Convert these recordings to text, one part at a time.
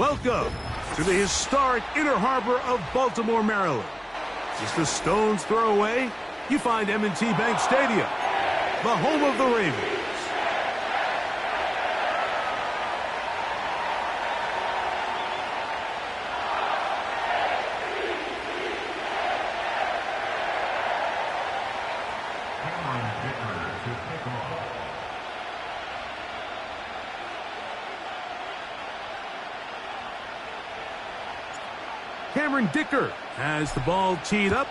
Welcome to the historic Inner Harbor of Baltimore, Maryland. Just a stone's throw away, you find M.O.E.T. Bank Stadium, the home of the Ravens. Cameron Dicker has the ball teed up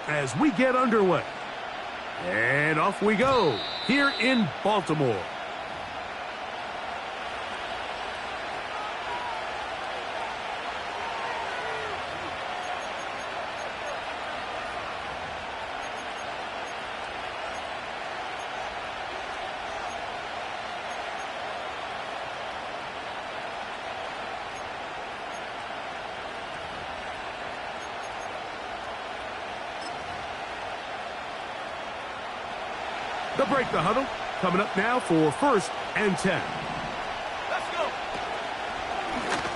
as we get underway. And off we go here in Baltimore. They'll break the huddle. Coming up now for 1st and 10. Let's go.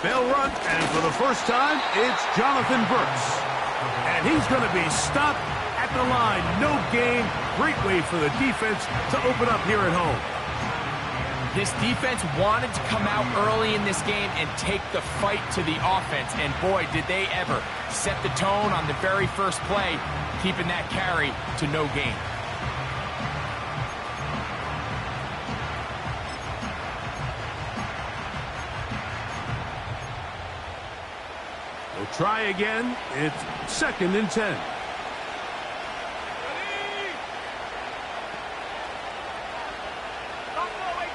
They'll run, and for the first time, it's Jonathan Burks. And he's going to be stopped at the line. No gain. Great way for the defense to open up here at home. This defense wanted to come out early in this game and take the fight to the offense. And boy, did they ever set the tone on the very first play, keeping that carry to no gain. We'll try again. It's 2nd and 10. Ready? Top low 18.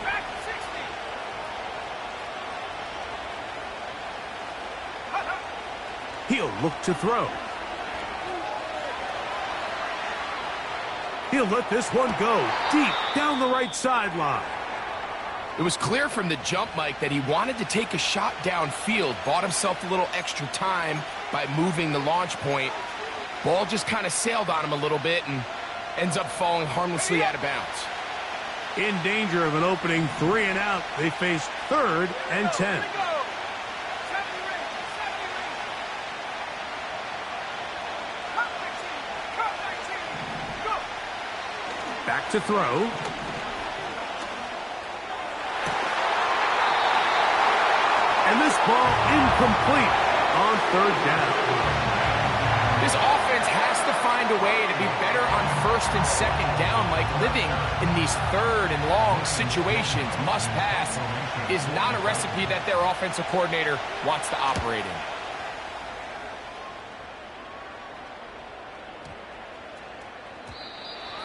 Back 60. He'll look to throw. He'll let this one go deep down the right sideline. It was clear from the jump, Mike, that he wanted to take a shot downfield, bought himself a little extra time by moving the launch point. Ball just kind of sailed on him a little bit and ends up falling harmlessly out of bounds. In danger of an opening 3 and out, they face 3rd and 10. Back to throw. And this ball incomplete on 3rd down. This offense has to find a way to be better on 1st and 2nd down, Mike. Living in these 3rd and long situations, must pass, is not a recipe that their offensive coordinator wants to operate in.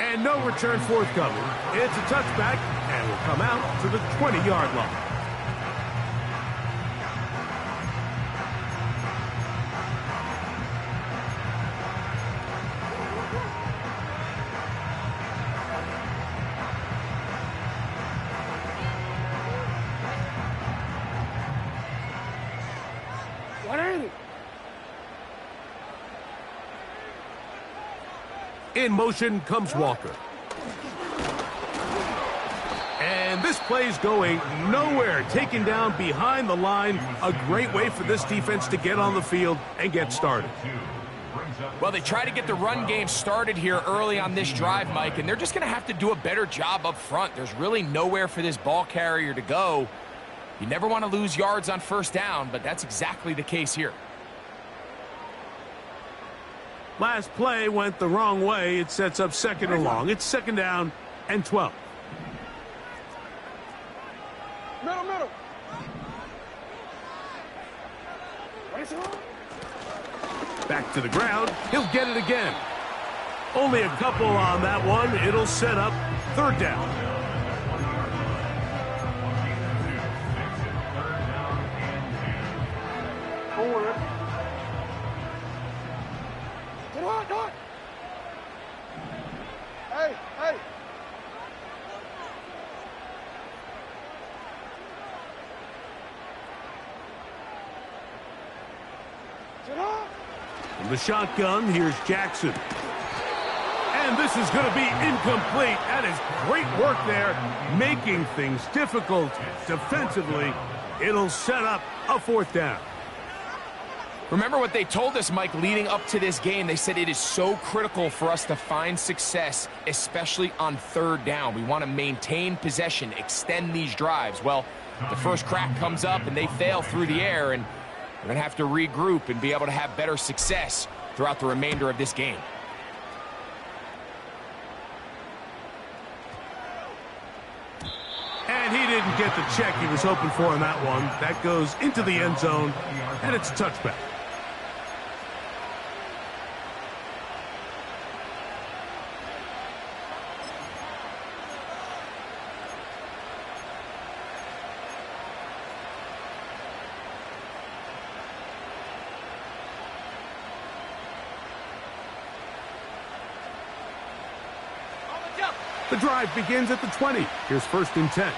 And no return forthcoming. It's a touchback and will come out to the 20-yard line. In motion comes Walker. And this play's going nowhere. Taken down behind the line. A great way for this defense to get on the field and get started. Well, they try to get the run game started here early on this drive, Mike, and they're just going to have to do a better job up front. There's really nowhere for this ball carrier to go. You never want to lose yards on 1st down, but that's exactly the case here. Last play went the wrong way. It sets up 2nd and long. It's 2nd down and 12. Middle. Back to the ground. He'll get it again. Only a couple on that one. It'll set up 3rd down. Hey. From the shotgun, here's Jackson. And And this is going to be incomplete. That is great work there, making things difficult defensively. It'll set up a 4th down. Remember what they told us, Mike, leading up to this game. They said it is so critical for us to find success, especially on 3rd down. We want to maintain possession, extend these drives. Well, the first crack comes up and they fail through the air, and we're going to have to regroup and be able to have better success throughout the remainder of this game. And he didn't get the check he was hoping for on that one. That goes into the end zone, and it's a touchback. The drive begins at the 20. Here's 1st and 10.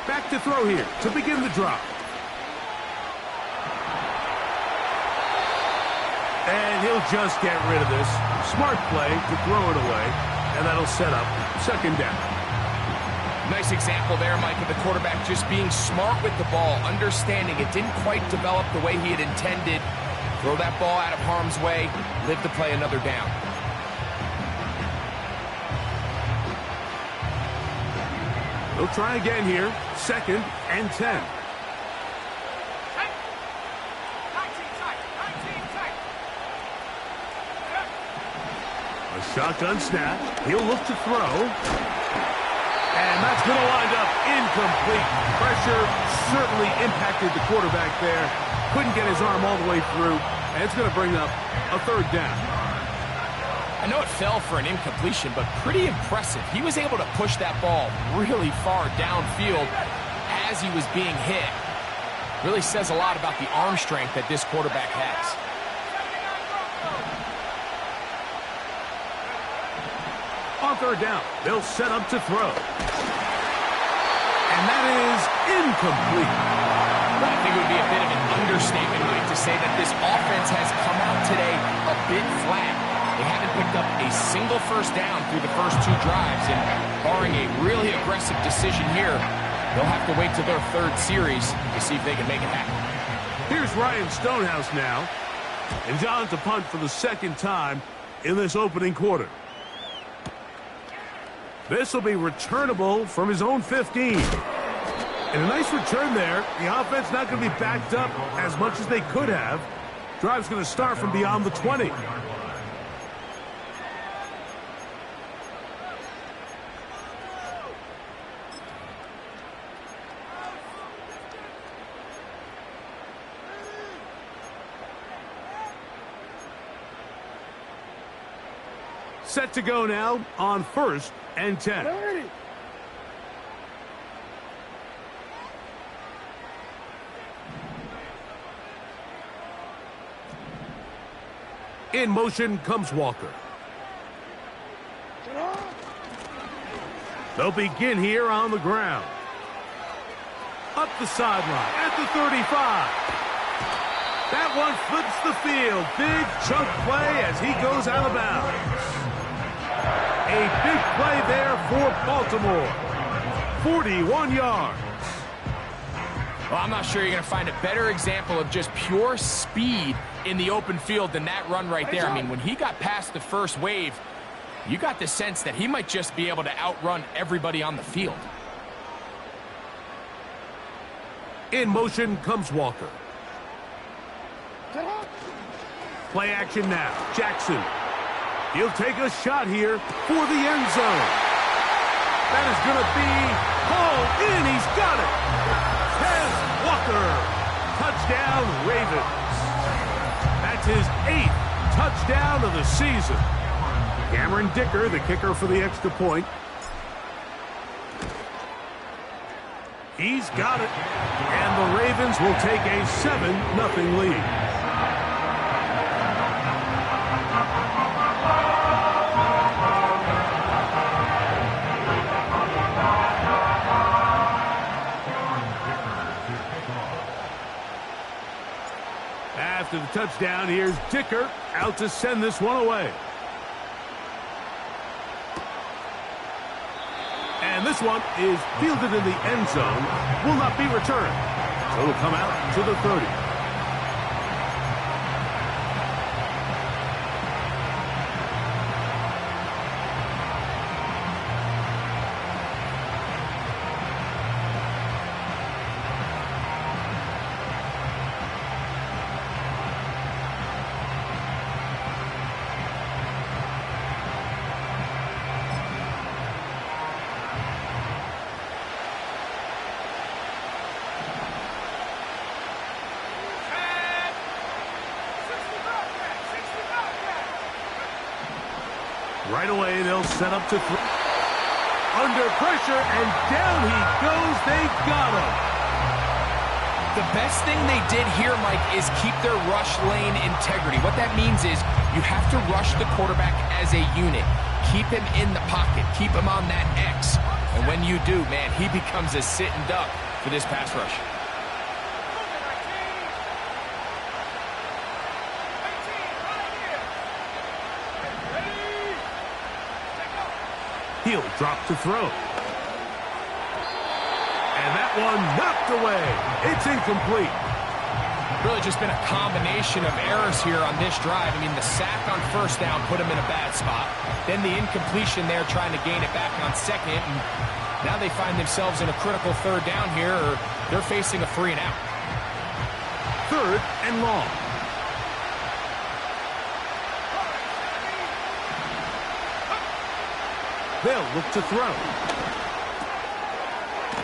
Back to throw here to begin the drive. And he'll just get rid of this. Smart play to throw it away, and that'll set up 2nd down. Nice example there, Mike, of the quarterback just being smart with the ball, understanding it didn't quite develop the way he had intended. Throw that ball out of harm's way, live to play another down. They'll try again here. 2nd and 10. A shotgun snap. He'll look to throw. And that's going to wind up incomplete. Pressure certainly impacted the quarterback there. Couldn't get his arm all the way through. And it's going to bring up a 3rd down. I know it fell for an incompletion, but pretty impressive. He was able to push that ball really far downfield as he was being hit. Really says a lot about the arm strength that this quarterback has. On 3rd down, they'll set up to throw. And that is incomplete. Well, I think it would be a bit of an understatement, Mike, to say that this offense has come out today a bit flat. They haven't picked up a single 1st down through the first 2 drives, and barring a really aggressive decision here, they'll have to wait till their 3rd series to see if they can make it happen. Here's Ryan Stonehouse now, and John to punt for the 2nd time in this opening quarter. This will be returnable from his own 15. And a nice return there. The offense not going to be backed up as much as they could have. Drive's going to start from beyond the 20. Set to go now on 1st and 10. In motion comes Walker. They'll begin here on the ground. Up the sideline at the 35. That one flips the field. Big chunk play as he goes out of bounds. A big play there for Baltimore. 41 yards. Well, I'm not sure you're going to find a better example of just pure speed in the open field than that run right there. I mean, when he got past the first wave, you got the sense that he might just be able to outrun everybody on the field. In motion comes Walker. Play action now. Jackson. He'll take a shot here for the end zone. That is going to be hauled in. He's got it. Tez Walker. Touchdown, Ravens. That's his 8th touchdown of the season. Cameron Dicker, the kicker for the extra point. He's got it. And the Ravens will take a 7-0 lead. After the touchdown, here's Dicker out to send this one away. And this one is fielded in the end zone. Will not be returned. So it'll come out to the 30. Right away, they'll set up to throw. Under pressure, and down he goes. They got him. The best thing they did here, Mike, is keep their rush lane integrity. What that means is you have to rush the quarterback as a unit. Keep him in the pocket. Keep him on that X. And when you do, man, he becomes a sitting duck for this pass rush. He'll drop to throw. And that one knocked away. It's incomplete. Really just been a combination of errors here on this drive. I mean, the sack on first down put him in a bad spot. Then the incompletion there trying to gain it back on second. And now they find themselves in a critical third down here, or they're facing a 3 and out. 3rd and long. They'll look to throw.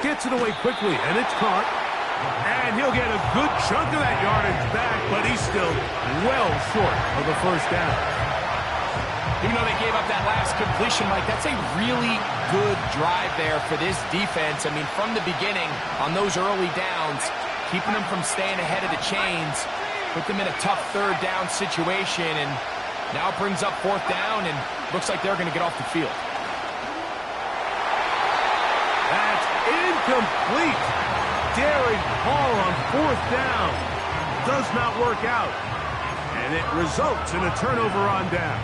Gets it away quickly, and it's caught. And he'll get a good chunk of that yardage back, but he's still well short of the first down. Even though they gave up that last completion, Mike, that's a really good drive there for this defense. I mean, from the beginning, on those early downs, keeping them from staying ahead of the chains, put them in a tough third down situation, and now it brings up 4th down, and looks like they're going to get off the field. Incomplete. Daring Hall on 4th down. Does not work out. And it results in a turnover on down.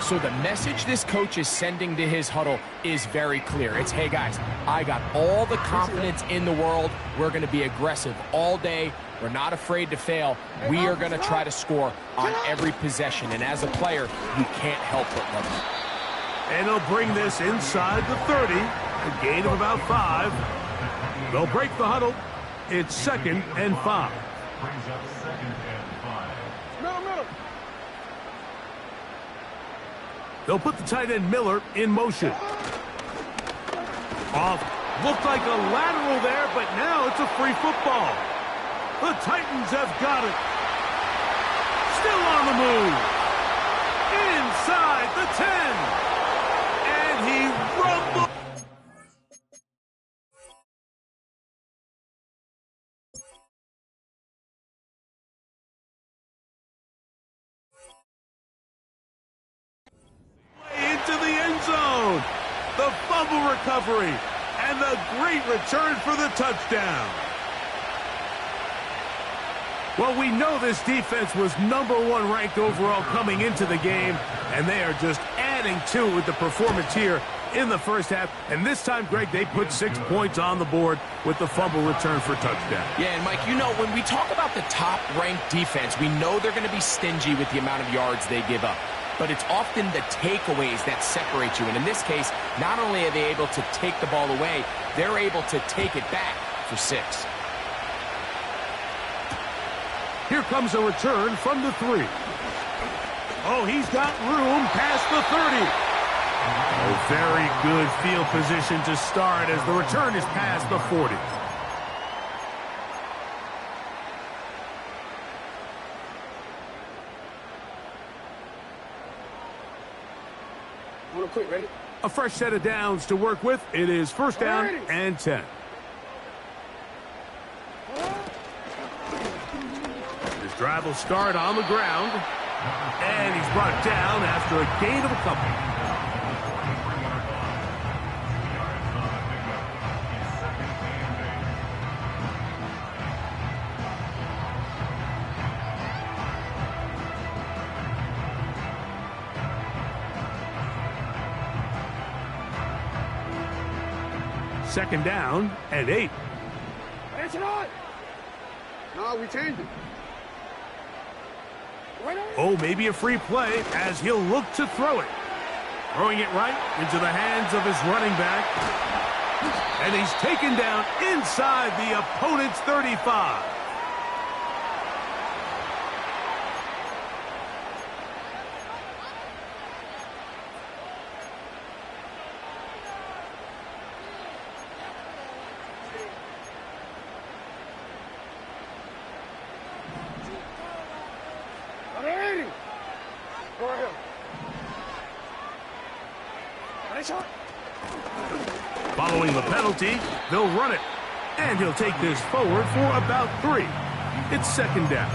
So the message this coach is sending to his huddle is very clear. It's, hey guys, I got all the confidence in the world. We're going to be aggressive all day. We're not afraid to fail. We are going to try to score on every possession. And as a player, you can't help but love it. And they'll bring this inside the 30. A gain of about 5. They'll break the huddle. It's 2nd and 5. Brings up 2nd and 5. Middle. They'll put the tight end Miller in motion. Off. Looked like a lateral there, but now it's a free football. The Titans have got it. Still on the move. Inside the 10. And he rumbles. Into the end zone. The fumble recovery. And the great return for the touchdown. Well, we know this defense was #1 ranked overall coming into the game, and they are just adding to it with the performance here in the first half. And this time, Greg, they put 6 points on the board with the fumble return for touchdown. Yeah, and Mike, you know, when we talk about the top-ranked defense, we know they're going to be stingy with the amount of yards they give up. But it's often the takeaways that separate you. And in this case, not only are they able to take the ball away, they're able to take it back for 6. Here comes a return from the 3. Oh, he's got room past the 30. A very good field position to start as the return is past the 40. Quick, ready? A fresh set of downs to work with. It is 1st down and 10. This drive will start on the ground. And he's brought down after a gain of a couple. Second down and 8. No, we changed it. Oh, maybe a free play as he'll look to throw it. Throwing it right into the hands of his running back. And he's taken down inside the opponent's 35. Following the penalty, they'll run it. And he'll take this forward for about 3. It's second down.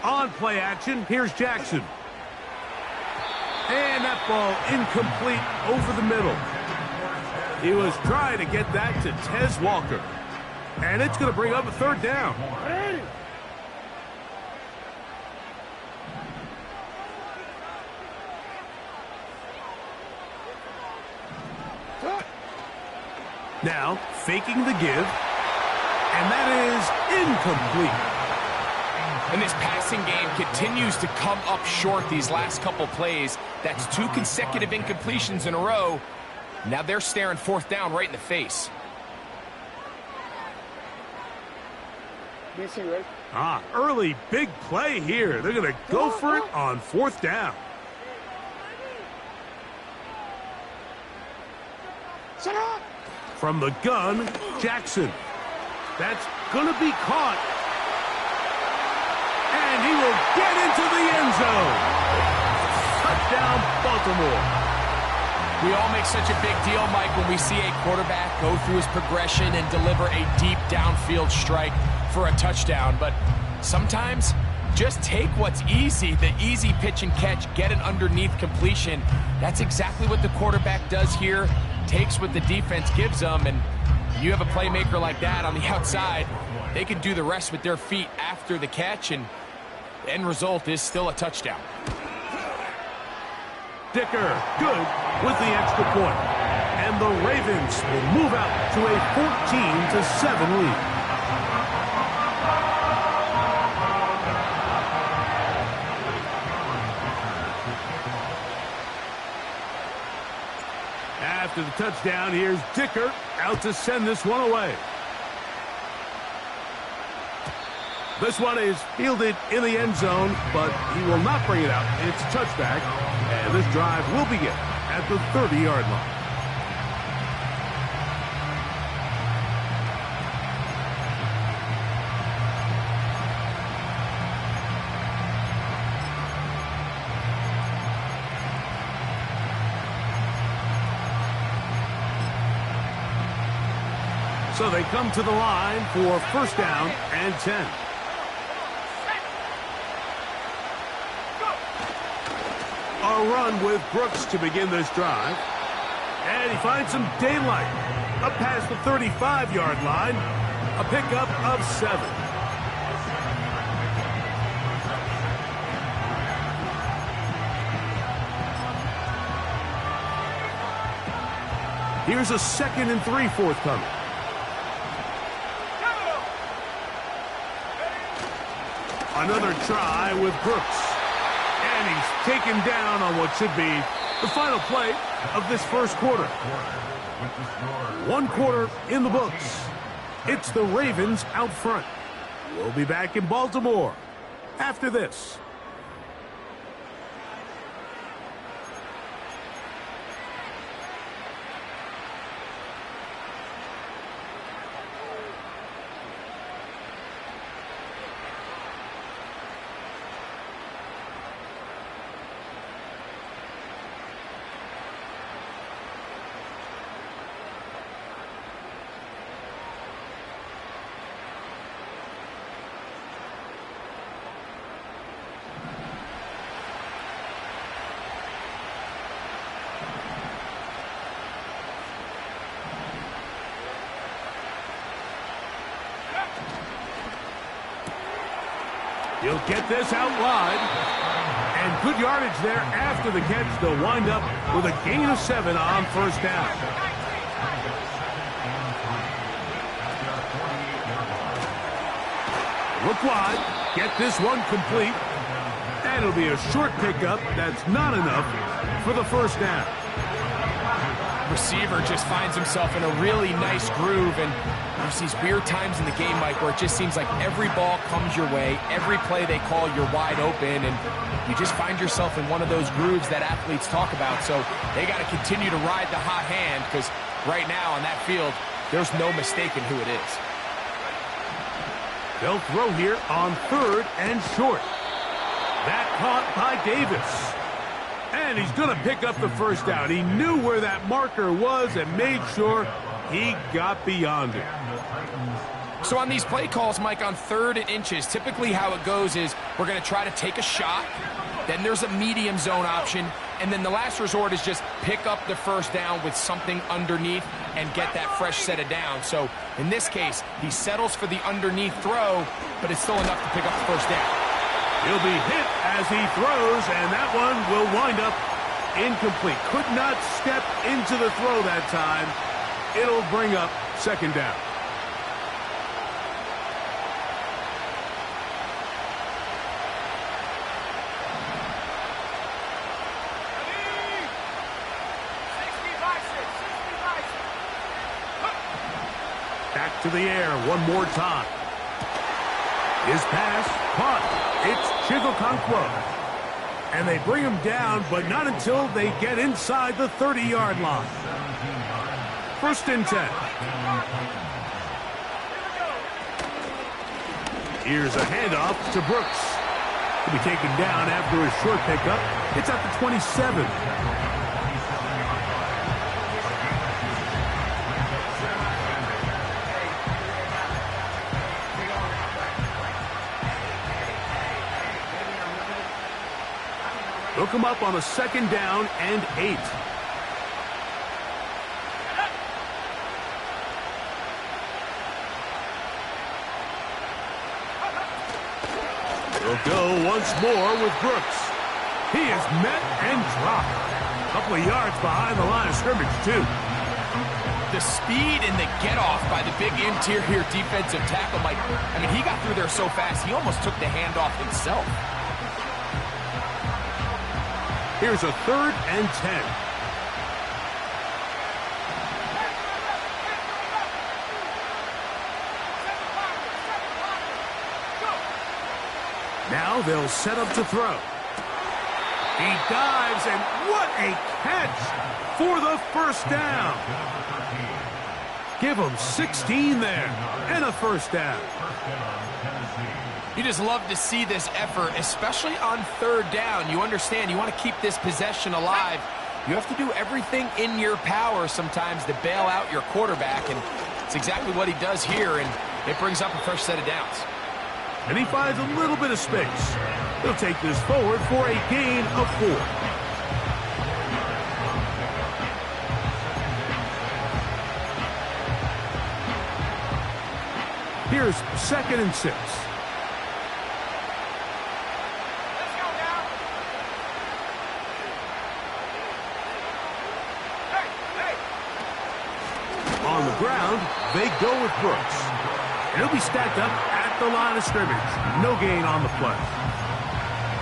On play action, here's Jackson. And that ball incomplete over the middle. He was trying to get that to Tez Walker. And it's going to bring up a third down. Now, faking the give. And that is incomplete. And this passing game continues to come up short these last couple plays. That's 2 consecutive incompletions in a row. Now they're staring fourth down right in the face. DC, right? Early big play here. They're going to go for it on fourth down. From the gun, Jackson. That's going to be caught. And he will get into the end zone. Touchdown, Baltimore. We all make such a big deal, Mike, when we see a quarterback go through his progression and deliver a deep downfield strike for a touchdown. But sometimes, just take what's easy, the easy pitch and catch, get an underneath completion. That's exactly what the quarterback does here. Takes what the defense gives them, and you have a playmaker like that on the outside. They can do the rest with their feet after the catch, and the end result is still a touchdown. Dicker, good with the extra point. And the Ravens will move out to a 14-7 lead. After the touchdown, here's Dicker out to send this one away. This one is fielded in the end zone, but he will not bring it out. It's a touchback, and this drive will begin at the 30-yard line. So they come to the line for first down and 10. A run with Brooks to begin this drive. And he finds some daylight. Up past the 35-yard line. A pickup of 7. Here's a 2nd and 3 forthcoming. Another try with Brooks. And he's taken down on what should be the final play of this first quarter. 1 quarter in the books. It's the Ravens out front. We'll be back in Baltimore after this. He'll get this out wide. And good yardage there after the catch. They'll wind up with a gain of 7 on first down. Look wide. Get this one complete. And it'll be a short pickup. That's not enough for the first down. Receiver just finds himself in a really nice groove, and there's these weird times in the game, Mike, where it just seems like every ball comes your way, every play they call, you're wide open, and you just find yourself in one of those grooves that athletes talk about. So they got to continue to ride the hot hand, because right now on that field, there's no mistaking who it is. They'll throw here on 3rd and short. That caught by Davis. And he's going to pick up the first down. He knew where that marker was and made sure he got beyond it. So on these play calls, Mike, on 3rd and inches, typically how it goes is we're going to try to take a shot, then there's a medium zone option, and then the last resort is just pick up the first down with something underneath and get that fresh set of downs. So in this case, he settles for the underneath throw, but it's still enough to pick up the first down. He'll be hit as he throws, and that one will wind up incomplete. Could not step into the throw that time. It'll bring up 2nd down. Back to the air one more time. His pass caught. It's Chigokonkwo. And they bring him down, but not until they get inside the 30-yard line. 1st and 10. Here's a handoff to Brooks. He'll be taken down after a short pickup. It's at the 27. They'll come up on a 2nd down and 8. They'll go once more with Brooks. He is met and dropped. A couple of yards behind the line of scrimmage, too. The speed and the get-off by the big interior defensive tackle, Mike. I mean, he got through there so fast, he almost took the handoff himself. Here's a 3rd and 10. Now they'll set up to throw. He dives, and what a catch for the first down. Give him 16 there, and a first down. You just love to see this effort, especially on 3rd down. You understand, you want to keep this possession alive. You have to do everything in your power sometimes to bail out your quarterback, and it's exactly what he does here, and it brings up a fresh set of downs. And he finds a little bit of space. He'll take this forward for a gain of 4. Here's 2nd and 6. On the ground, they go with Brooks. And he'll be stacked up at the line of scrimmage. No gain on the play.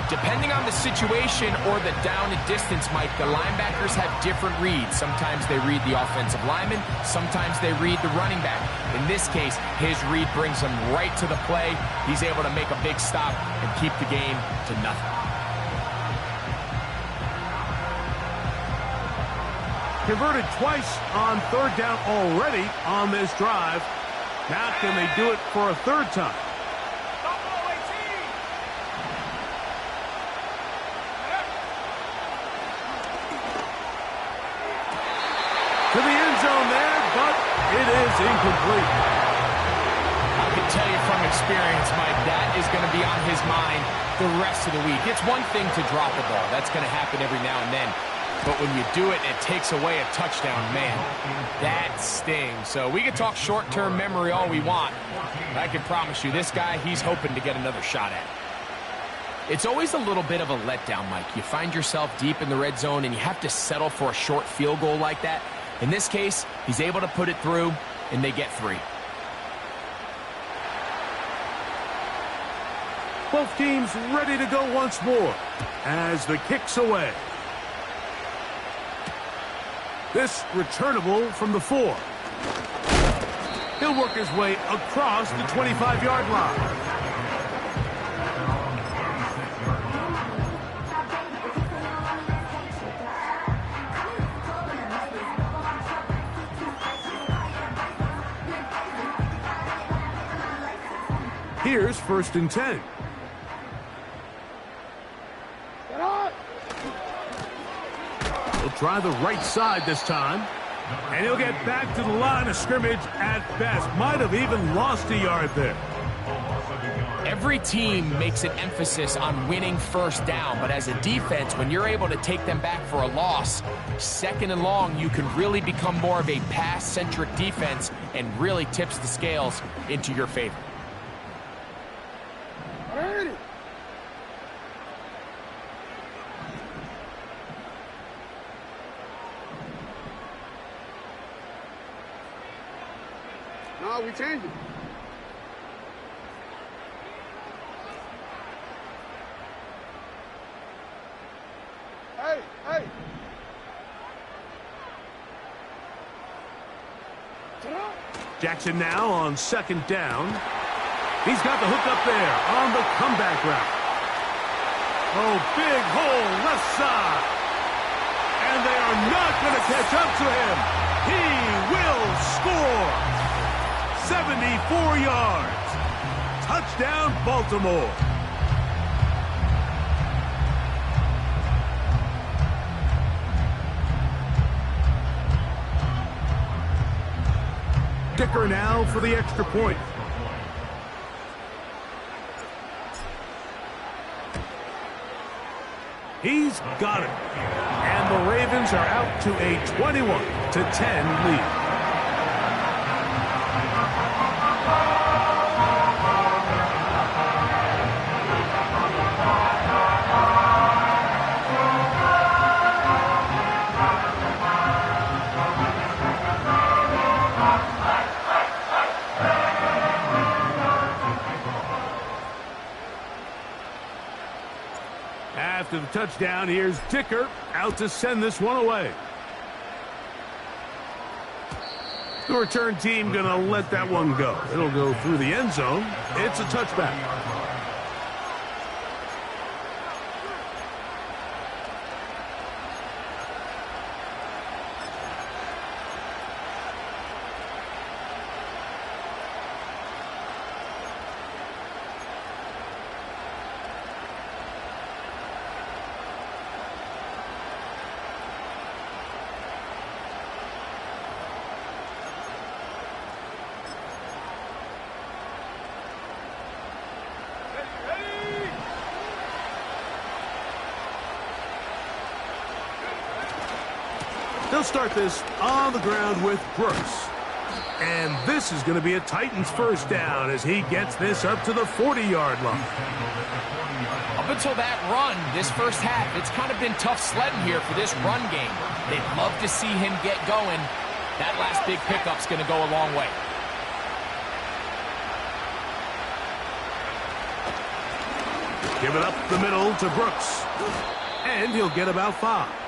Depending on the situation or the down and distance, Mike, the linebackers have different reads. Sometimes they read the offensive lineman. Sometimes they read the running back. In this case, his read brings him right to the play. He's able to make a big stop and keep the game to nothing. Converted twice on 3rd down already on this drive. Now can they do it for a 3rd time? To the end zone there, but it is incomplete. I can tell you from experience, Mike, that is going to be on his mind the rest of the week. It's one thing to drop a ball. That's going to happen every now and then. but when you do it and it takes away a touchdown, man, that stings. So we can talk short-term memory all we want. I can promise you, this guy, he's hoping to get another shot at it. It's always a little bit of a letdown, Mike. You find yourself deep in the red zone, and you have to settle for a short field goal like that. In this case, he's able to put it through, and they get 3. Both teams ready to go once more as the kick's away. This returnable from the 4. He'll work his way across the 25-yard line. Here's 1st and 10. He'll try the right side this time. And he'll get back to the line of scrimmage at best. Might have even lost a yard there. Every team makes an emphasis on winning 1st down, but as a defense, when you're able to take them back for a loss, 2nd and long, you can really become more of a pass-centric defense and really tips the scales into your favor. No, we changed it. Hey, hey. Jackson now on 2nd down. He's got the hook up there on the comeback route. Oh, big hole left side. And they are not going to catch up to him. He will score. 74 yards. Touchdown, Baltimore. Dicker now for the extra point. He's got it. And the Ravens are out to a 21-10 lead. After the touchdown, here's Dicker out to send this one away. The return team going to let that one go. It'll go through the end zone. It's a touchback. They'll start this on the ground with Brooks. And this is going to be a Titans 1st down as he gets this up to the 40-yard line. Up until that run, this 1st half, it's kind of been tough sledding here for this run game. They'd love to see him get going. That last big pickup's going to go a long way. Give it up the middle to Brooks. And he'll get about 5.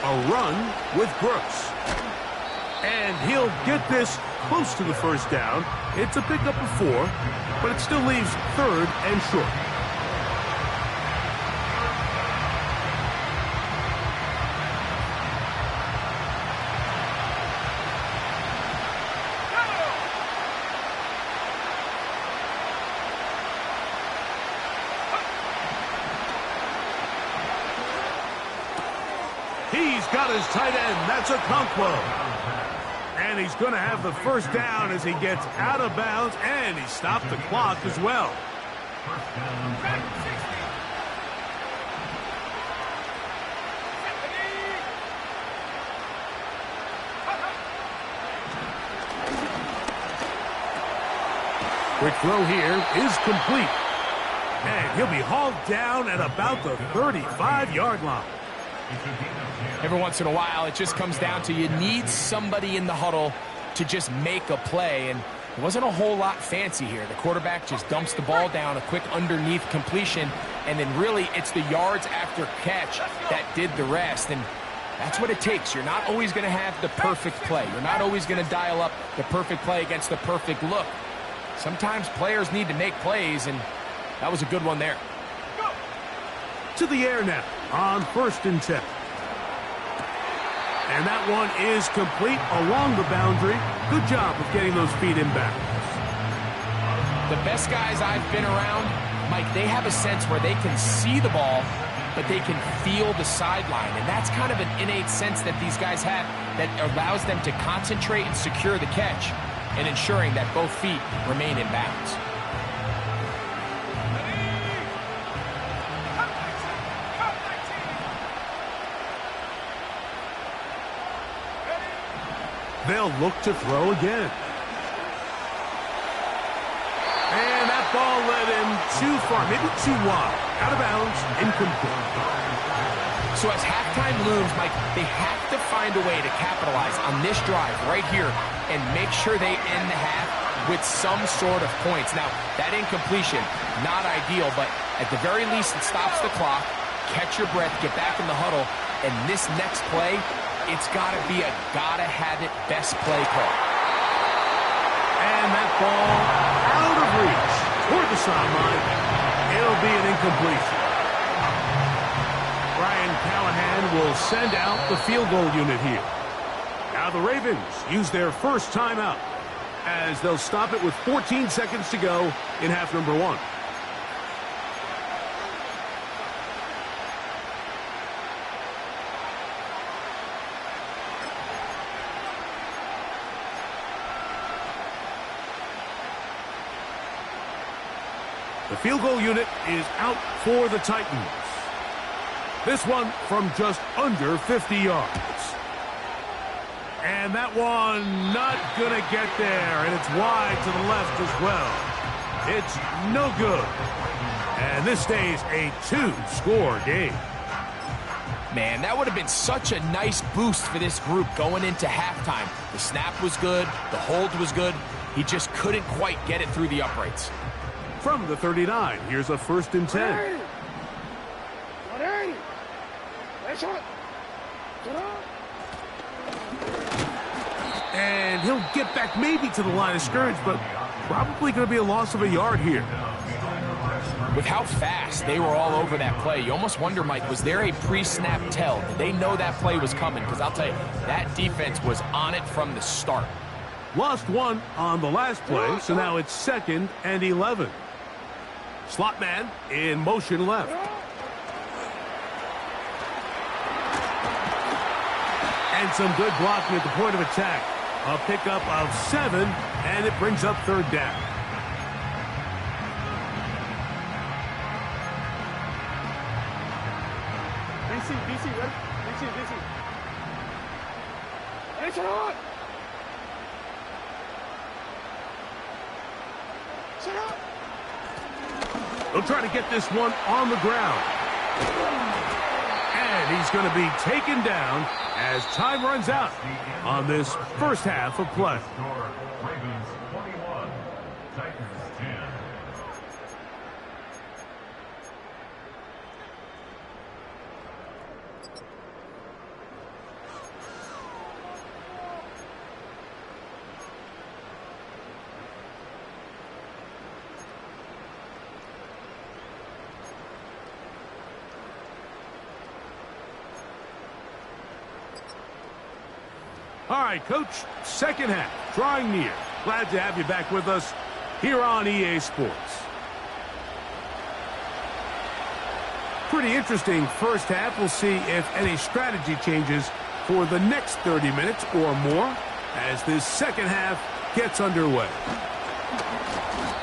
A run with Brooks. And he'll get this close to the 1st down. It's a pickup of 4, but it still leaves 3rd and short. He's got his tight end. That's a Conquo. And he's going to have the first down as he gets out of bounds, and he stopped the clock as well. Quick throw here is complete. And he'll be hauled down at about the 35-yard line. Every once in a while, it just comes down to you need somebody in the huddle to just make a play. And it wasn't a whole lot fancy here. The quarterback just dumps the ball down, a quick underneath completion, and then really it's the yards after catch that did the rest. And that's what it takes. You're not always going to have the perfect play. You're not always going to dial up the perfect play against the perfect look. Sometimes players need to make plays, and that was a good one there. To the air now on 1st and 10. And that one is complete along the boundary. Good job of getting those feet in bounds. The best guys I've been around, Mike, they have a sense where they can see the ball, but they can feel the sideline. And that's kind of an innate sense that these guys have that allows them to concentrate and secure the catch and ensuring that both feet remain in bounds. They'll look to throw again. And that ball led him too far, maybe too wide. Out of bounds, incomplete. So as halftime looms, Mike, they have to find a way to capitalize on this drive right here and make sure they end the half with some sort of points. Now, that incompletion, not ideal, but at the very least it stops the clock. Catch your breath, get back in the huddle, and this next play, it's got to be a gotta-have-it best play call. And that ball out of reach toward the sideline. It'll be an incompletion. Brian Callahan will send out the field goal unit here. Now the Ravens use their first timeout as they'll stop it with 14 seconds to go in half number 1. The field goal unit is out for the Titans. This one from just under 50 yards. And that one not going to get there, and it's wide to the left as well. It's no good. And this stays a 2-score game. Man, that would have been such a nice boost for this group going into halftime. The snap was good. The hold was good. He just couldn't quite get it through the uprights. From the 39, here's a 1st and 10. And he'll get back maybe to the line of scrimmage, but probably going to be a loss of a yard here. With how fast they were all over that play, you almost wonder, Mike, was there a pre-snap tell? Did they know that play was coming? Because I'll tell you, that defense was on it from the start. Lost one on the last play, so now it's 2nd and 11. Slot man in motion left. And some good blocking at the point of attack. A pickup of 7, and it brings up 3rd down. DC, ready? DC. It's on! Shut up! They'll try to get this one on the ground. And he's going to be taken down as time runs out on this first half of play. Ravens 21, Titans 10. All right, Coach, second half, drawing near. Glad to have you back with us here on EA Sports. Pretty interesting first half. We'll see if any strategy changes for the next 30 minutes or more as this second half gets underway.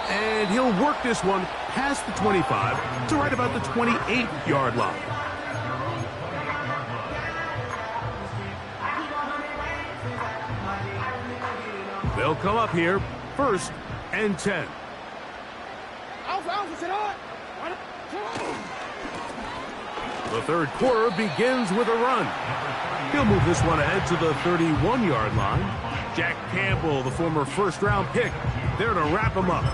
And he'll work this one past the 25 to right about the 28-yard line. They'll come up here, 1st and 10. The third quarter begins with a run. He'll move this one ahead to the 31-yard line. Jack Campbell, the former first-round pick, there to wrap him up.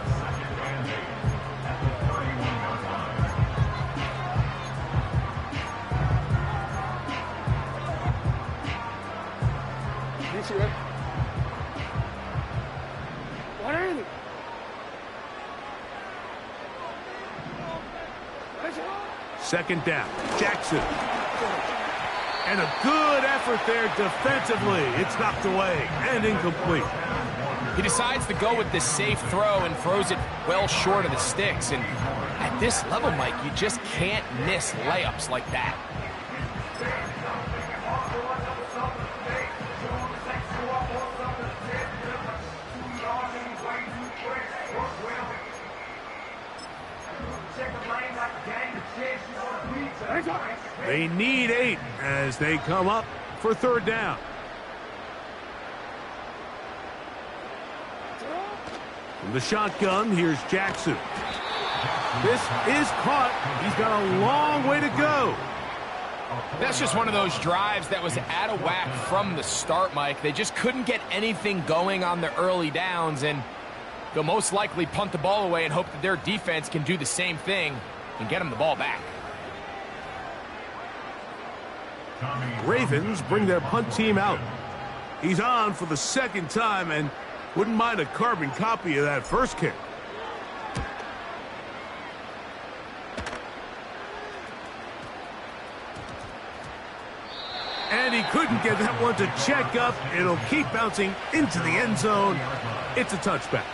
Second down, Jackson. And a good effort there defensively. It's knocked away and incomplete. He decides to go with this safe throw and throws it well short of the sticks. And at this level, Mike, you just can't miss layups like that. They need 8 as they come up for third down. From the shotgun, here's Jackson. This is caught. He's got a long way to go. That's just one of those drives that was out of whack from the start, Mike. They just couldn't get anything going on the early downs, and they'll most likely punt the ball away and hope that their defense can do the same thing and get them the ball back. Ravens bring their punt team out. He's on for the second time and wouldn't mind a carbon copy of that first kick. And he couldn't get that one to check up. It'll keep bouncing into the end zone. It's a touchback.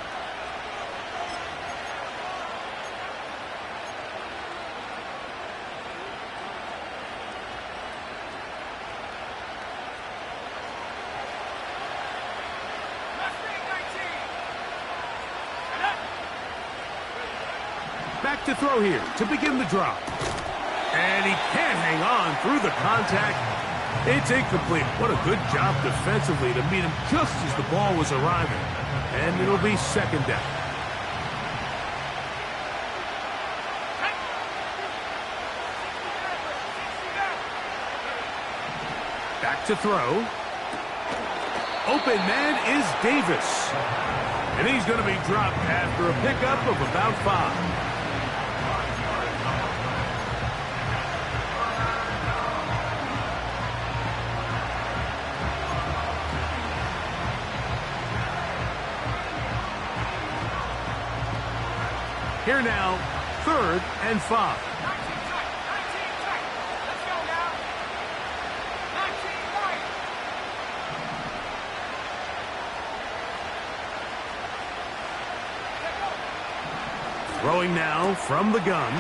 Back to throw here to begin the drop. And he can't hang on through the contact. It's incomplete. What a good job defensively to meet him just as the ball was arriving. And it'll be second down. Back to throw. Open man is Davis. And he's going to be dropped after a pickup of about 5. Here now, 3rd and 5. Throwing now from the gun.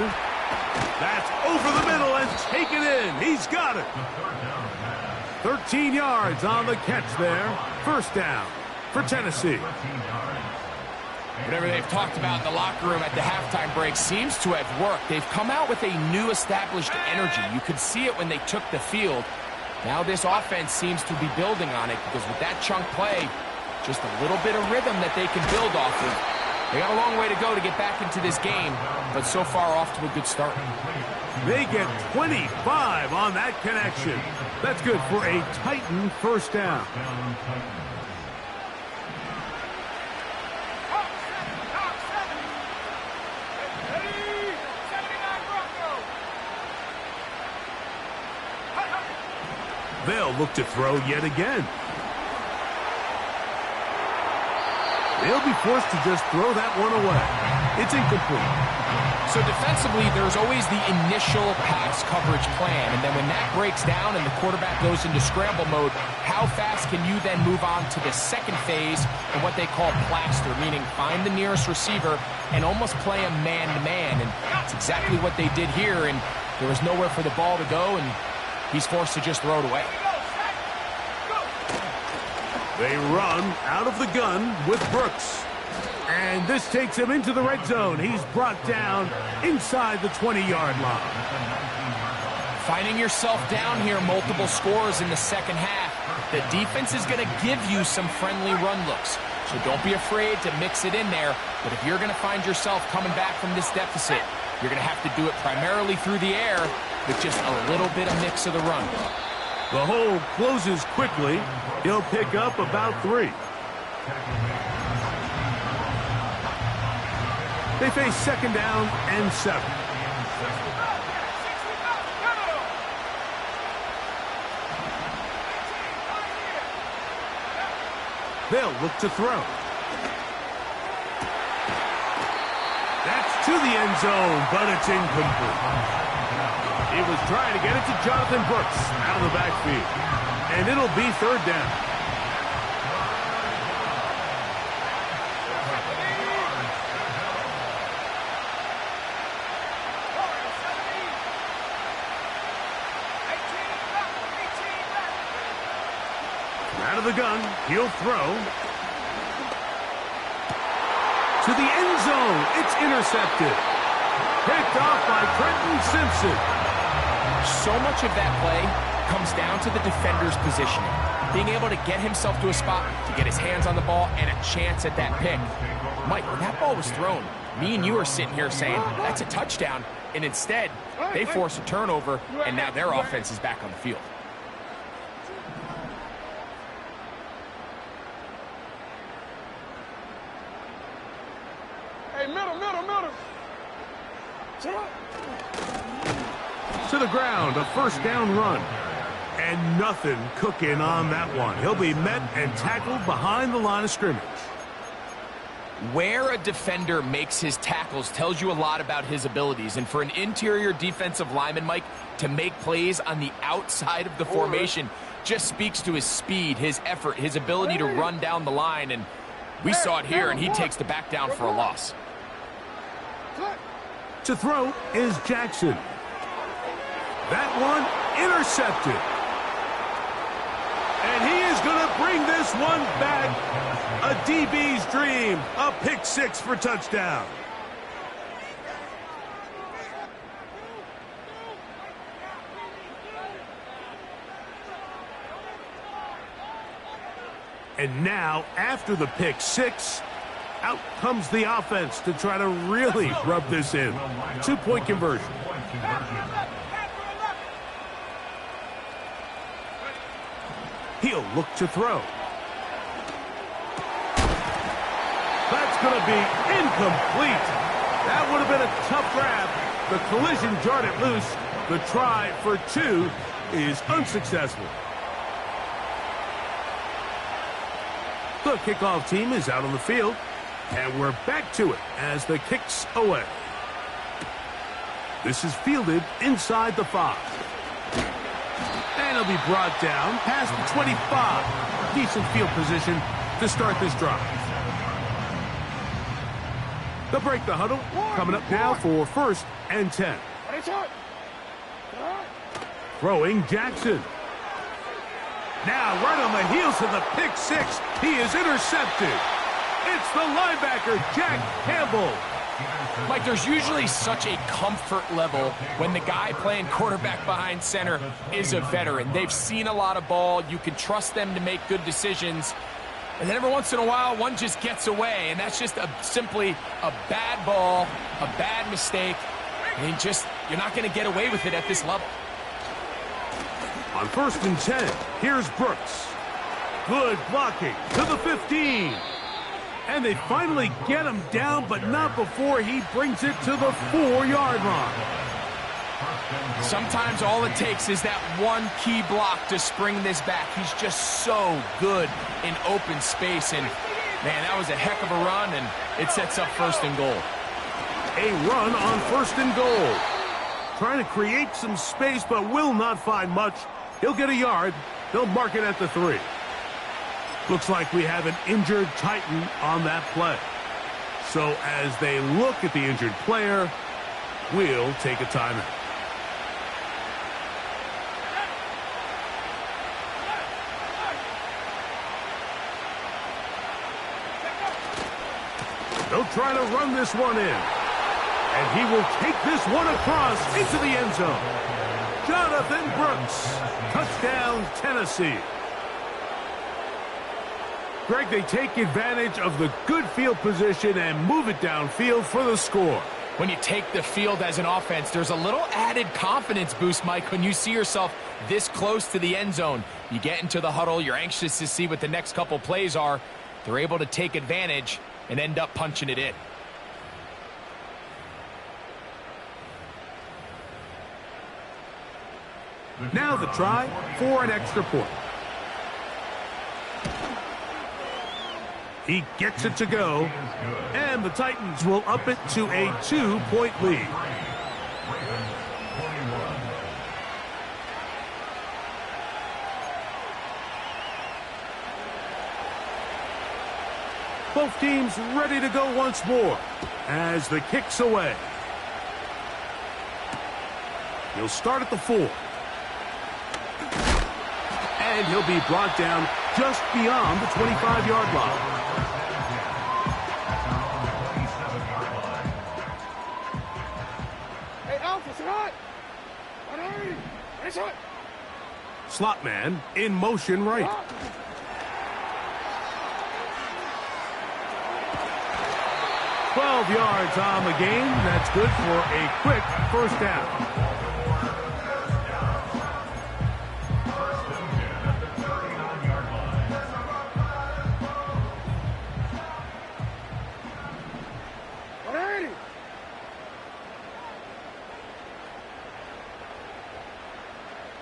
That's over the middle and taken in. He's got it. 13 yards on the catch there. First down for Tennessee. Whatever they've talked about in the locker room at the halftime break seems to have worked. They've come out with a new established energy. You could see it when they took the field. Now this offense seems to be building on it because with that chunk play, just a little bit of rhythm that they can build off of. They got a long way to go to get back into this game, but so far off to a good start. They get 25 on that connection. That's good for a Titan first down. They'll look to throw yet again. They'll be forced to just throw that one away. It's incomplete. So defensively, there's always the initial pass coverage plan, and then when that breaks down and the quarterback goes into scramble mode, how fast can you then move on to the second phase and what they call plaster, meaning find the nearest receiver and almost play a man-to-man, and that's exactly what they did here, and There was nowhere for the ball to go, and he's forced to just throw it away. They run out of the gun with Brooks. And this takes him into the red zone. He's brought down inside the 20-yard line. Finding yourself down here, multiple scores in the second half. The defense is going to give you some friendly run looks. So don't be afraid to mix it in there. But if you're going to find yourself coming back from this deficit, you're going to have to do it primarily through the air with just a little bit of mix of the run. The hole closes quickly. He'll pick up about 3. They face second down and 7. They'll look to throw. That's to the end zone, but it's incomplete. He was trying to get it to Jonathan Brooks out of the backfield. And it'll be third down. Out of the gun, he'll throw. To the end zone, it's intercepted. Picked off by Trenton Simpson. So much of that play comes down to the defender's positioning. Being able to get himself to a spot, to get his hands on the ball, and a chance at that pick. Mike, when that ball was thrown, me and you are sitting here saying, that's a touchdown. And instead, they force a turnover, and now their offense is back on the field. To the ground, a first down run. And nothing cooking on that one. He'll be met and tackled behind the line of scrimmage. Where a defender makes his tackles tells you a lot about his abilities. And for an interior defensive lineman, Mike, to make plays on the outside of the formation just speaks to his speed, his effort, his ability to run down the line. And we saw it here, and he takes the back down for a loss. To throw is Jackson. That one intercepted. And he is going to bring this one back. A DB's dream. A pick 6 for touchdown. And now, after the pick 6, out comes the offense to try to really rub this in. 2-point conversion. He'll look to throw. That's going to be incomplete. That would have been a tough grab. The collision jarred it loose. The try for 2 is unsuccessful. The kickoff team is out on the field. And we're back to it as the kick's away. This is fielded inside the 5. And he'll be brought down past the 25. Decent field position to start this drive. They'll break the huddle. Coming up now for 1st and 10. Throwing Jackson. Now right on the heels of the pick 6. He is intercepted. It's the linebacker, Jack Campbell. Mike, there's usually such a comfort level when the guy playing quarterback behind center is a veteran. They've seen a lot of ball. You can trust them to make good decisions. And then every once in a while, one just gets away. And that's just simply a bad ball, a bad mistake. And you're not going to get away with it at this level. On 1st and 10, here's Brooks. Good blocking to the 15. And they finally get him down, but not before he brings it to the 4-yard line. Sometimes all it takes is that one key block to spring this back. He's just so good in open space. And, man, that was a heck of a run, and it sets up 1st and goal. A run on 1st and goal. Trying to create some space, but will not find much. He'll get a yard. They'll mark it at the 3. Looks like we have an injured Titan on that play. So as they look at the injured player, we'll take a timeout. They'll try to run this one in. And he will take this one across into the end zone. Jonathan Brooks. Touchdown, Tennessee. Greg, they take advantage of the good field position and move it downfield for the score. When you take the field as an offense, there's a little added confidence boost, Mike, when you see yourself this close to the end zone. You get into the huddle, you're anxious to see what the next couple plays are. They're able to take advantage and end up punching it in. Now the try for an extra point. He gets it to go, and the Titans will up it to a 2-point lead. Both teams ready to go once more as the kick's away. He'll start at the 4. And he'll be brought down just beyond the 25-yard line. Slot man in motion right. Oh. 12 yards on the game. That's good for a quick first down.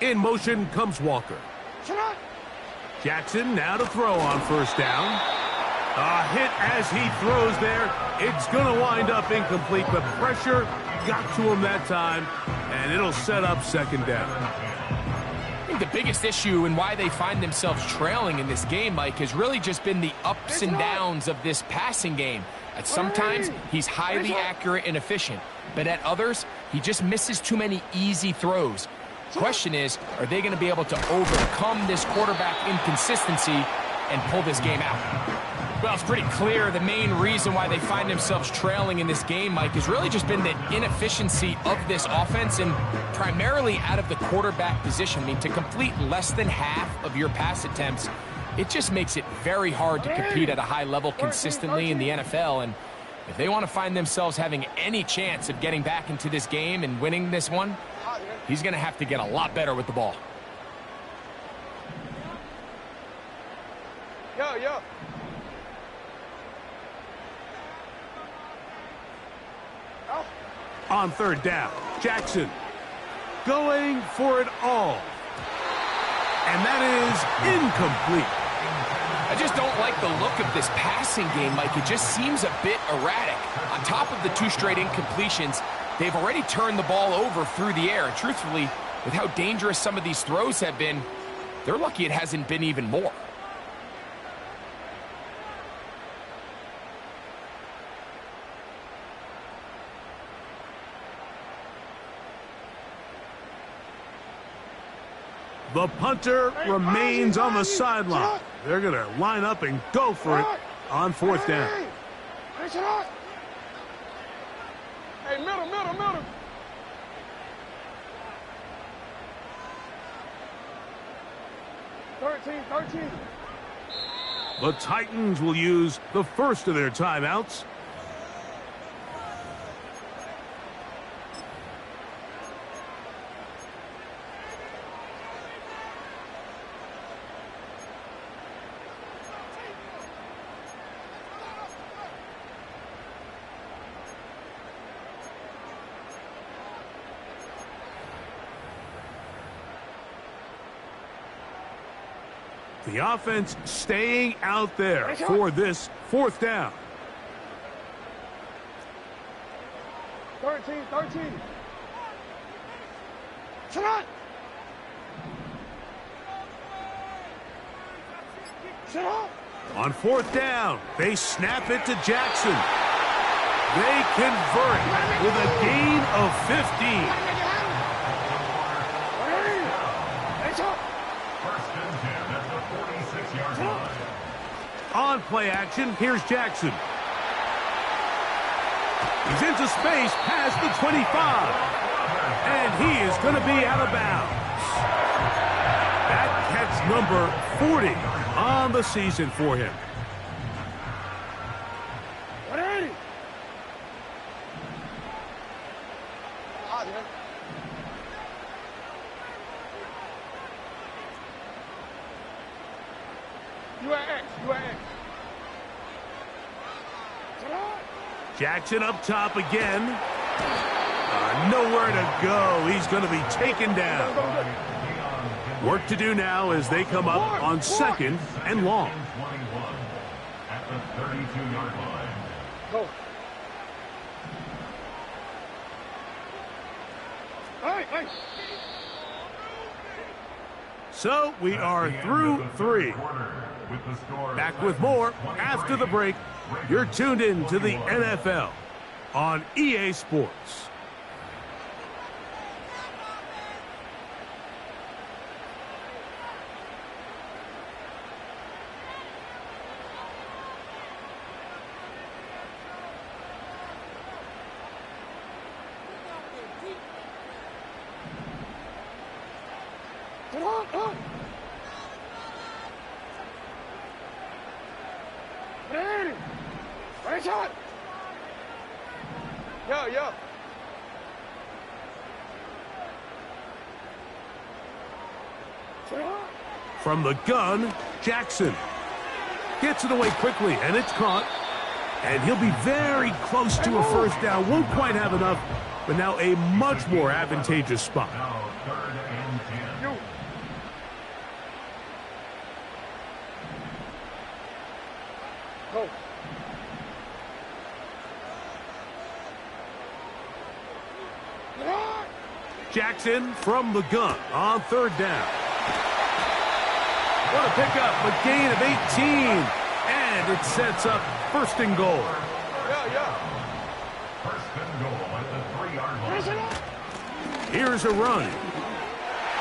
In motion comes Walker. Jackson now to throw on first down. A hit as he throws there. It's going to wind up incomplete. The pressure got to him that time, and it'll set up second down. I think the biggest issue and why they find themselves trailing in this game, Mike, has really just been the ups and downs of this passing game. At sometimes, he's highly accurate and efficient, but at others, he just misses too many easy throws. Question is, are they going to be able to overcome this quarterback inconsistency and pull this game out? Well, it's pretty clear the main reason why they find themselves trailing in this game, Mike, has really just been the inefficiency of this offense and primarily out of the quarterback position. I mean, to complete less than half of your pass attempts, it just makes it very hard to compete at a high level consistently in the NFL. And if they want to find themselves having any chance of getting back into this game and winning this one, he's going to have to get a lot better with the ball. Yo. On third down, Jackson going for it all. And that is incomplete. I just don't like the look of this passing game, Mike. It just seems a bit erratic. On top of the 2 straight incompletions, they've already turned the ball over through the air. And truthfully, with how dangerous some of these throws have been, they're lucky it hasn't been even more. The punter remains on the sideline. They're going to line up and go for it on fourth down. Hey, middle. 13. The Titans will use the first of their timeouts. The offense staying out there for this fourth down. 13. Shut up. On fourth down, they snap it to Jackson. They convert with a gain of 15. On play action, here's Jackson. He's into space past the 25. And he is going to be out of bounds. That catch number 40 on the season for him. 180. You at X. You at X. Jackson up top again. Nowhere to go. He's going to be taken down. Work to do now as they come up on 2nd and long. At the 32-yard line. Go. Hey. So we are through 3. Back with more after the break. You're tuned in to the NFL on EA Sports. Come on. Ready. Ready shot. Yo. From the gun, Jackson gets it away quickly, and it's caught. And he'll be very close to a first down. Won't quite have enough, but now a much more advantageous spot. Now 3rd and 10. You. Go. Jackson from the gun on 3rd down. What a pickup, a gain of 18. And it sets up 1st and goal. Yeah. 1st and goal at the 3-yard line. Here's a run.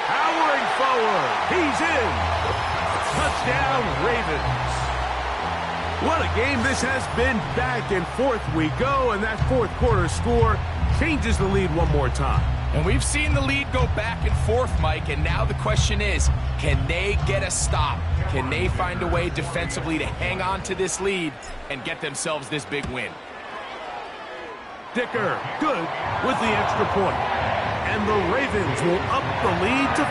Powering forward. He's in. Touchdown, Ravens. What a game this has been. Back and forth we go, and that 4th quarter score changes the lead one more time. And we've seen the lead go back and forth, Mike, and now the question is, can they get a stop? Can they find a way defensively to hang on to this lead and get themselves this big win? Dicker, good with the extra point. And the Ravens will up the lead to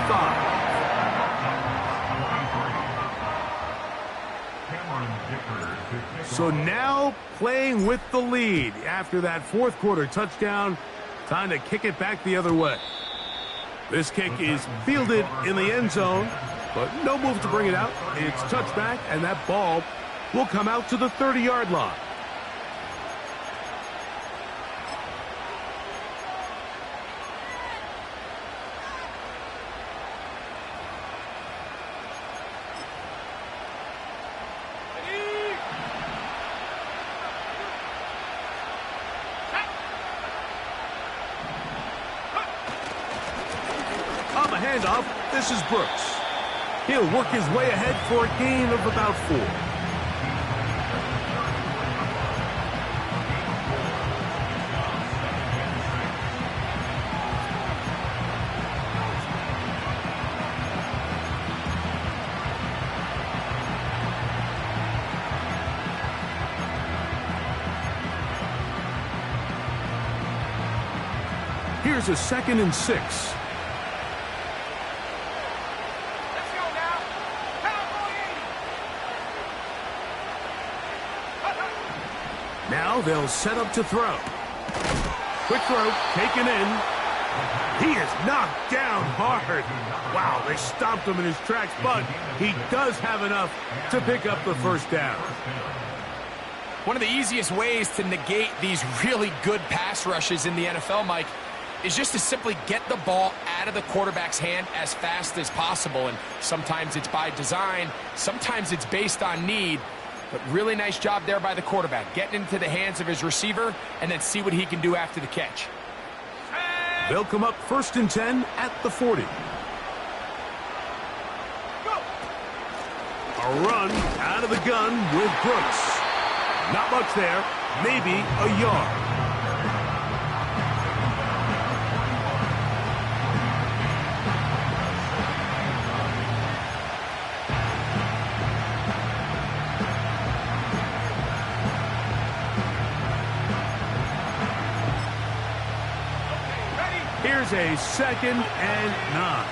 5. So now playing with the lead after that 4th quarter touchdown. Time to kick it back the other way. This kick is fielded in the end zone, but no move to bring it out. It's touchback, and that ball will come out to the 30-yard line. Handoff, this is Brooks. He'll work his way ahead for a gain of about 4. Here's a 2nd and 6. Now they'll set up to throw. Quick throw, taken in. He is knocked down hard. Wow, they stopped him in his tracks, but he does have enough to pick up the 1st down. One of the easiest ways to negate these really good pass rushes in the NFL, Mike, is just to simply get the ball out of the quarterback's hand as fast as possible. And sometimes it's by design, sometimes it's based on need. But really nice job there by the quarterback, getting into the hands of his receiver and then see what he can do after the catch. They'll come up 1st and 10 at the 40. A run out of the gun with Brooks. Not much there, maybe a yard. Here's a 2nd and 9.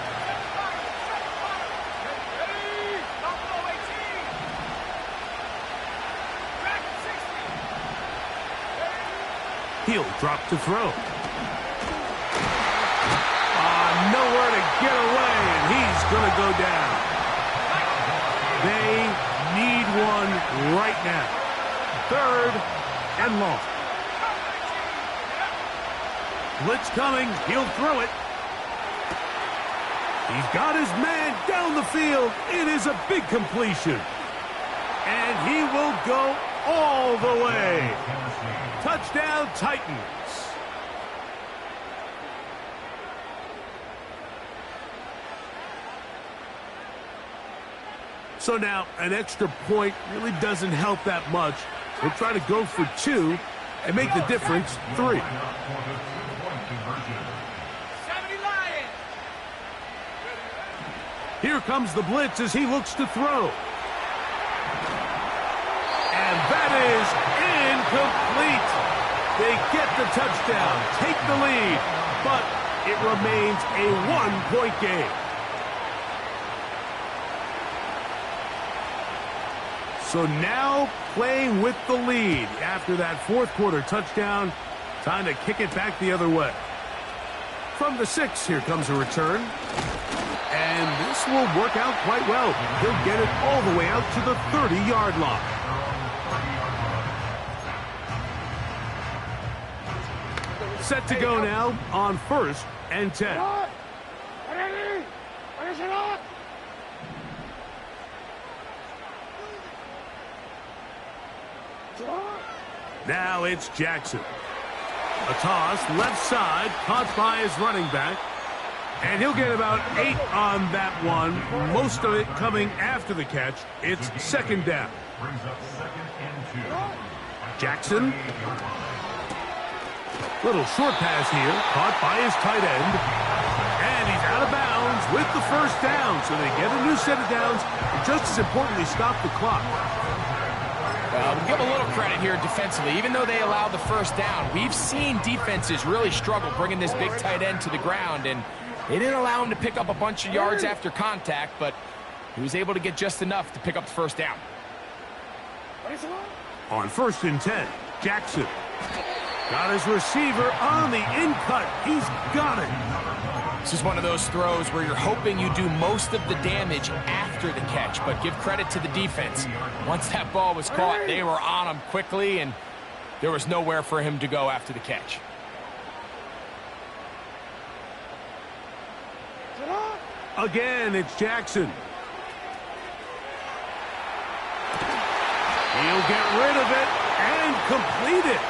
He'll drop to throw. Nowhere to get away, and he's going to go down. They need one right now. 3rd and long. Blitz coming. He'll throw it. He's got his man down the field. It is a big completion. And he will go all the way. Touchdown, Titans. So now an extra point really doesn't help that much. We'll try to go for 2 and make the difference 3. Here comes the blitz as he looks to throw. And that is incomplete. They get the touchdown, take the lead, but it remains a 1-point game. So now playing with the lead after that 4th quarter touchdown. Time to kick it back the other way. From the 6, here comes a return. And this will work out quite well. He'll get it all the way out to the 30-yard line. Set to go now on 1st and 10. Now it's Jackson. A toss, left side, caught by his running back. And he'll get about 8 on that one, most of it coming after the catch. It's 2nd down. Jackson. Little short pass here, caught by his tight end. And he's out of bounds with the 1st down. So they get a new set of downs, and just as importantly, stop the clock. We'll give a little credit here defensively. Even though they allowed the 1st down, we've seen defenses really struggle bringing this big tight end to the ground, and they didn't allow him to pick up a bunch of yards after contact, but he was able to get just enough to pick up the 1st down. On 1st and 10, Jackson. Got his receiver on the in-cut. He's got it. This is one of those throws where you're hoping you do most of the damage after the catch, but give credit to the defense. Once that ball was caught, they were on him quickly, and there was nowhere for him to go after the catch. Again, it's Jackson. He'll get rid of it and complete it.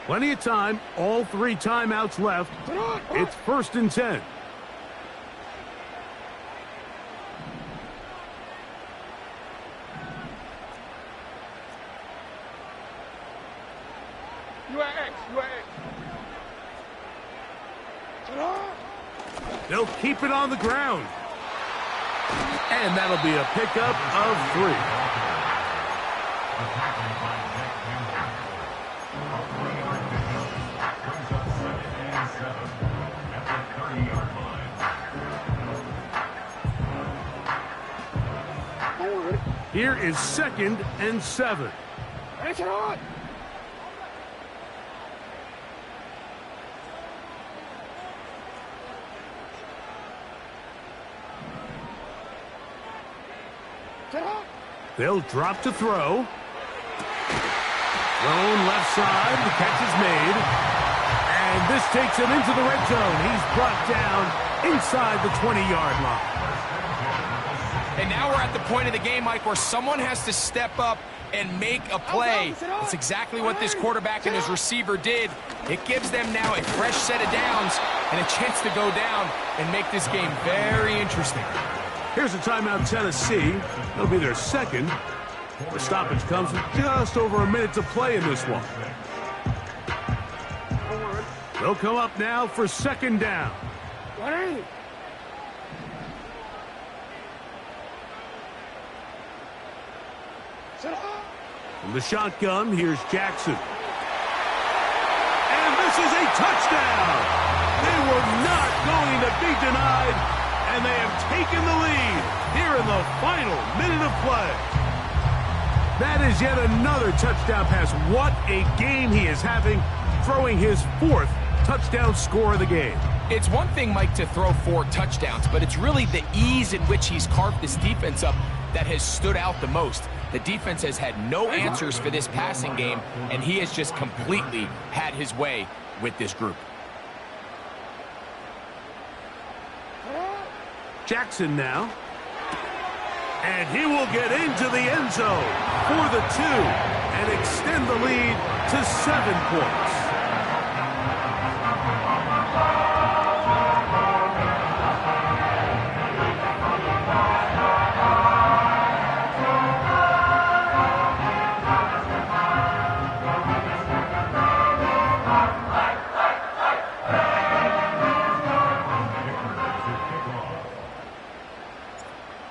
Plenty of time, all 3 timeouts left. It's 1st and 10. They'll keep it on the ground. And that'll be a pickup of 3. Here is 2nd and 7. They'll drop to throw. Thrown left side. The catch is made. And this takes him into the red zone. He's brought down inside the 20-yard line. And now we're at the point of the game, Mike, where someone has to step up and make a play. That's exactly what this quarterback and his receiver did. It gives them now a fresh set of downs and a chance to go down and make this game very interesting. Here's a timeout, Tennessee. It'll be their 2nd. The stoppage comes with just over a minute to play in this one. They'll come up now for 2nd down. From the shotgun, here's Jackson. And this is a touchdown. They were not going to be denied, and they have taken the lead here in the final minute of play. That is yet another touchdown pass. What a game he is having, throwing his 4th touchdown score of the game. It's one thing, Mike, to throw 4 touchdowns, but it's really the ease in which he's carved this defense up that has stood out the most. The defense has had no answers for this passing game, and he has just completely had his way with this group. Jackson now. And he will get into the end zone for the 2 and extend the lead to 7 points.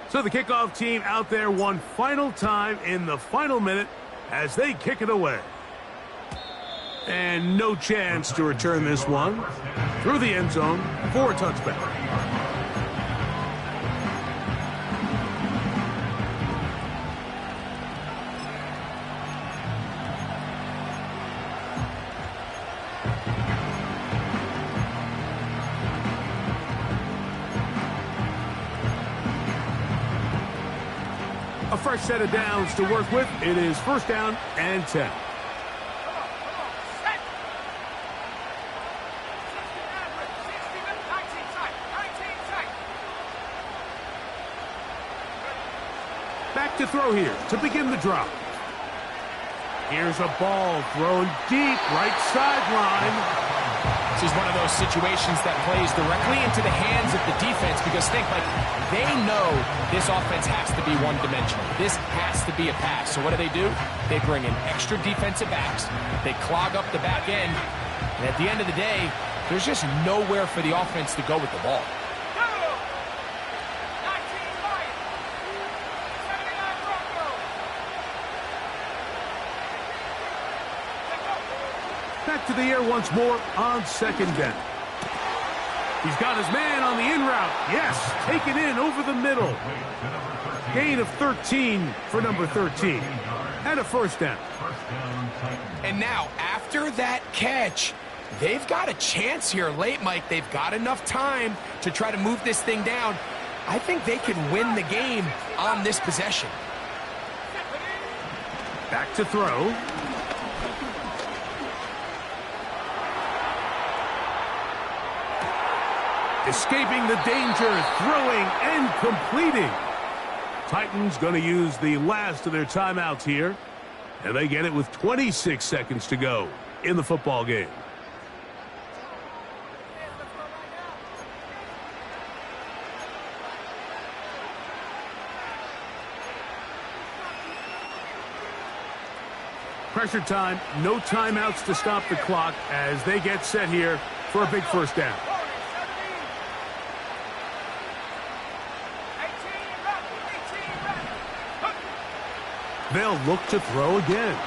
So the kickoff team out there one final time in the final minute as they kick it away. And no chance to return this one through the end zone for a touchback. A fresh set of downs to work with. It is 1st down and 10. Back to throw here to begin the drop. Here's a ball thrown deep right sideline. This is one of those situations that plays directly into the hands of the defense because think, like, they know this offense has to be one-dimensional. This has to be a pass. So what do? They bring in extra defensive backs. They clog up the back end. And at the end of the day, there's just nowhere for the offense to go with the ball. Back to the air once more on 2nd down. He's got his man on the in route. Yes, take it in over the middle. Gain of 13 for number 13. And a 1st down. And now, after that catch, they've got a chance here late, Mike. They've got enough time to try to move this thing down. I think they can win the game on this possession. Back to throw. Escaping the danger, throwing and completing. Titans going to use the last of their timeouts here, and they get it with 26 seconds to go in the football game. Pressure time, no timeouts to stop the clock as they get set here for a big 1st down. They'll look to throw again.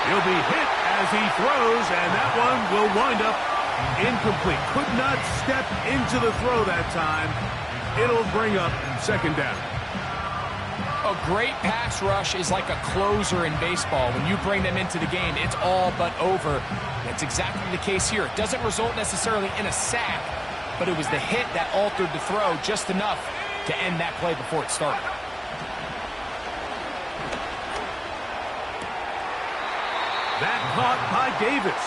He'll be hit as he throws, and that one will wind up incomplete. Could not step into the throw that time. It'll bring up 2nd down. A great pass rush is like a closer in baseball. When you bring them into the game, it's all but over. That's exactly the case here. It doesn't result necessarily in a sack, but it was the hit that altered the throw just enough to end that play before it started. That caught by Davis.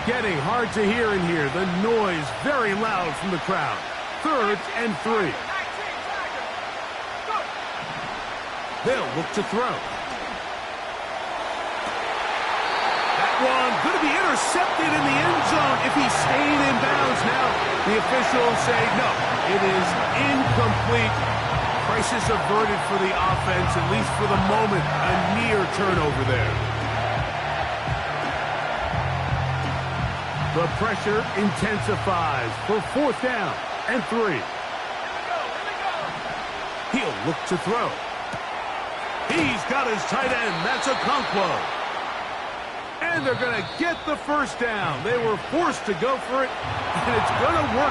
Getting hard to hear in here. The noise very loud from the crowd. 3rd and 3. They'll look to throw. That one going to be intercepted in the end zone if he stayed in bounds. Now the officials say no, it is incomplete. Crisis averted for the offense, at least for the moment. A near turnover there. The pressure intensifies for 4th down and 3. He'll look to throw. He's got his tight end. That's a Okonkwo. And they're going to get the first down. They were forced to go for it, and it's going to work.